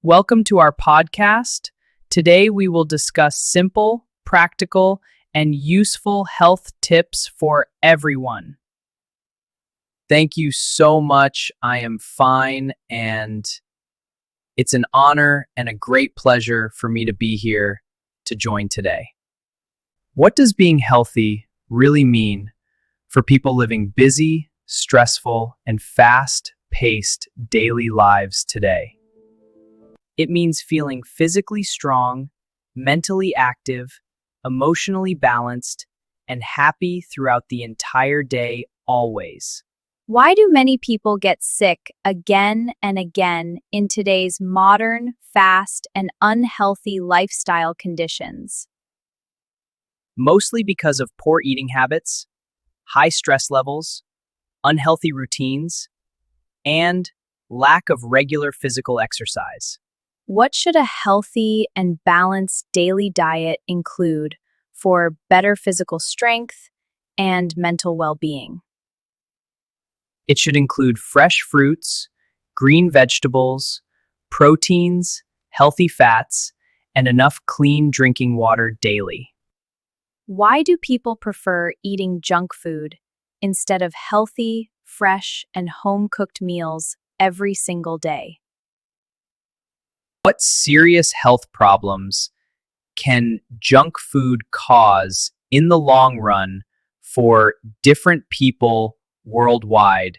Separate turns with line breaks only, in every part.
Welcome to our podcast. Today we will discuss simple, practical, and useful health tips for everyone. Thank you so much. I am fine, and it's an honor and a great pleasure for me to be here to join today. What does being healthy really mean for people living busy, stressful, and fast-paced daily lives today? It means feeling physically strong, mentally active, emotionally balanced, and happy throughout the entire day, always.
Why do many people get sick again and again in today's modern, fast, and unhealthy lifestyle conditions?
Mostly because of poor eating habits, high stress levels, unhealthy routines, and lack of regular physical exercise.
What should a healthy and balanced daily diet include for better physical strength and mental well-being?
It should include fresh fruits, green vegetables, proteins, healthy fats, and enough clean drinking water daily.
Why do people prefer eating junk food instead of healthy, fresh, and home-cooked meals every single day?
What serious health problems can junk food cause in the long run for different people worldwide?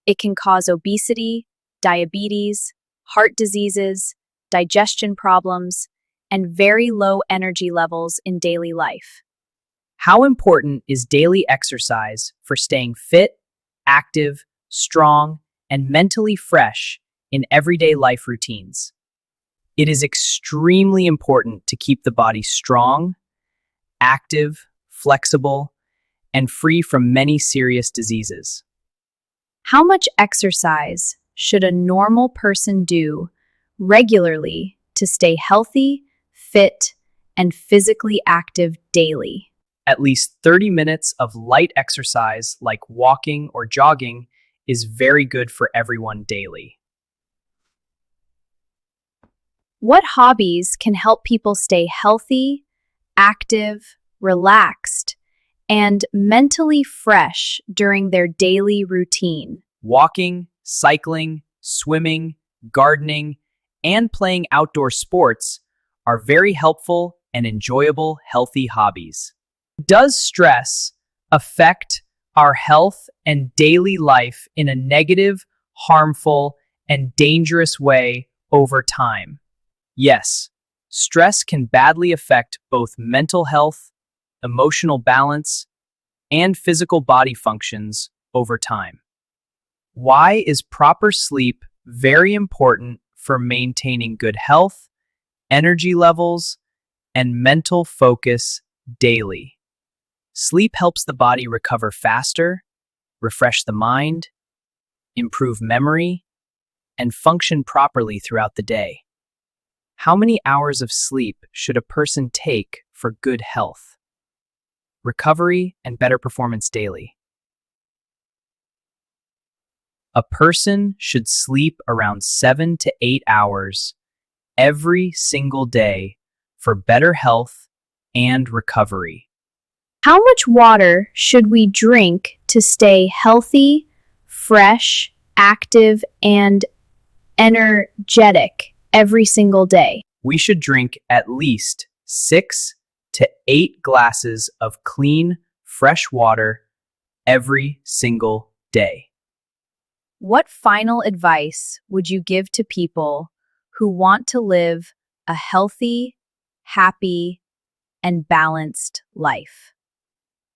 It can cause obesity, diabetes, heart diseases, digestion problems, and very low energy levels in daily life.
How important is daily exercise for staying fit, active, strong, and mentally fresh in everyday life routines? It is extremely important to keep the body strong, active, flexible, and free from many serious diseases.
How much exercise should a normal person do regularly to stay healthy, fit, and physically active daily?
At least 30 minutes of light exercise like walking or jogging is very good for everyone daily.
What hobbies can help people stay healthy, active, relaxed, and mentally fresh during their daily routine?
Walking, cycling, swimming, gardening, and playing outdoor sports are very helpful and enjoyable healthy hobbies. Does stress affect our health and daily life in a negative, harmful, and dangerous way over time? Yes, stress can badly affect both mental health, emotional balance, and physical body functions over time. Why is proper sleep very important for maintaining good health, energy levels, and mental focus daily? Sleep helps the body recover faster, refresh the mind, improve memory, and function properly throughout the day. How many hours of sleep should a person take for good health, recovery, and better performance daily? A person should sleep around 7 to 8 hours every single day for better health and recovery.
How much water should we drink to stay healthy, fresh, active, and energetic every single day?
We should drink at least 6 to 8 glasses of clean, fresh water every single day.
What final advice would you give to people who want to live a healthy, happy, and balanced life?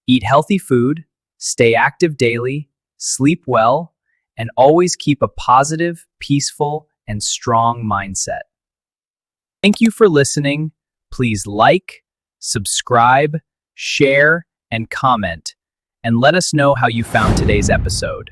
Eat healthy food, stay active daily, sleep well, and always keep a positive, peaceful, and strong mindset. Thank you for listening. Please like, subscribe, share, and comment, and let us know how you found today's episode.